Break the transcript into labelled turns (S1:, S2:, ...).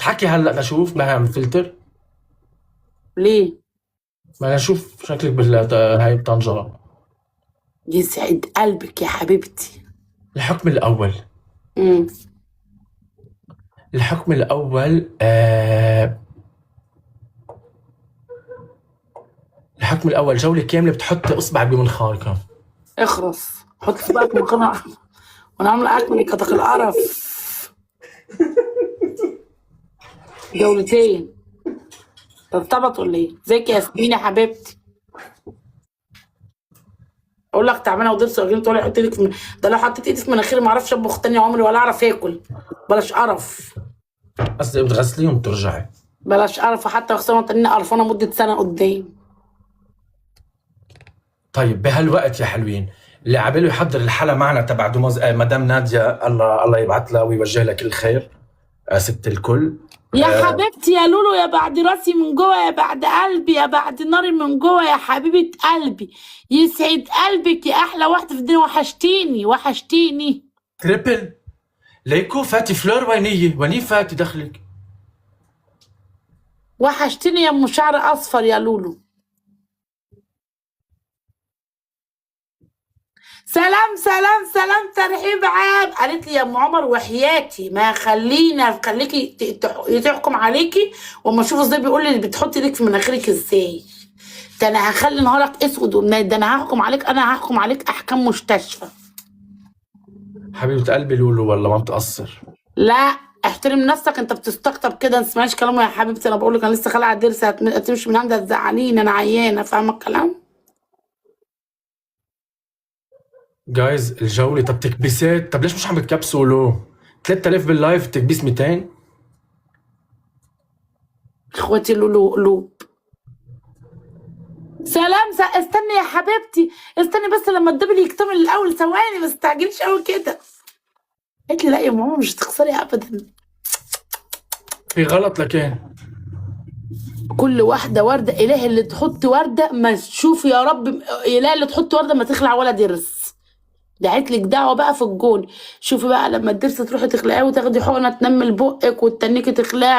S1: تحكي هلا لشوف ما فلتر.
S2: ليه؟
S1: ما نشوف شكلك هاي بطنجرة.
S2: يسعد قلبك يا حبيبتي.
S1: الحكم الأول.
S2: امم
S1: الحكم الأول الحكم الأول جولة كاملة بتحط إصبعك بمنخارك.
S2: اخرس، حط صباعك من قناع وانا عامله اكل كتك القرف. جولتين ارتبط ولا ايه؟ ازيك يا ياسمين يا حبيبتي؟ اقول لك تعبانه وضرس وجيت تقولي حط ايدك في ده لو حطيت ايدي في مناخيري ما اعرفش اطبخ تاني عمري ولا اعرف اكل. بلاش قرف.
S1: قصدي بتغسليهم بترجعي.
S2: بلاش قرف، حتى اغسلهم تاني قرفانه مده سنه قدام.
S1: طيب بهالوقت يا حلوين اللي عباله يحضر الحلا معنا تبع مدام نادية، الله يبعث لها ويوجه لك الخير. ست الكل.
S2: يا حبيبتي يا لولو، يا بعد راسي من جوه، يا بعد قلبي، يا بعد ناري من جوه، يا حبيبه قلبي. يسعد قلبك يا احلى واحده في الدنيا. وحشتيني وحشتيني.
S1: تريبل ليكو فاتي فلور وينيه فاتي دخلك.
S2: وحشتيني يا ام شعر اصفر يا لولو. سلام سلام سلام ترحيب عام. قالت لي يا ام عمر وحياتي ما خليكي تحكم عليكي واما اشوف ازاي بيقول لي بتحطي ايدك في مناخيرك ازاي. ده انا هخلي نهارك اسود ومنيل. ده انا هحكم عليك، انا هحكم عليك احكام مستشفى.
S1: حبيبة قلبي لولو والله ما بتقصر.
S2: لا احترم نفسك، انت بتستقطب كده. ما تسمعيش كلامه يا حبيبتي. انا بقول لك انا لسه خالعه الضرس، هتمشي من عندها تزعليني. انا عيانه، فاهمه الكلام؟
S1: جايز الجولة. طب تكبيسات، طب ليش مش عم بتكبسوا له 3000 باللايف تكبيس 200؟
S2: اخواتي لولو قلوب. سلام استني يا حبيبتي، استني بس لما الدبل يكتمل الاول. ثواني ما تستعجليش قوي كده. قالت لي لا يا ماما مش هتخسري ابدا.
S1: في غلط لكن
S2: كل واحده ورده. اله اللي تحط ورده ما تشوف يا رب. اله اللي تحط ورده ما تخلع ولا ضرس. دعيت لك دعوه بقى في الجون. شوفي بقى لما الضرس تروحي تخلعيه وتاخدي حقنه تنمل بقك وتتنكي تخلعي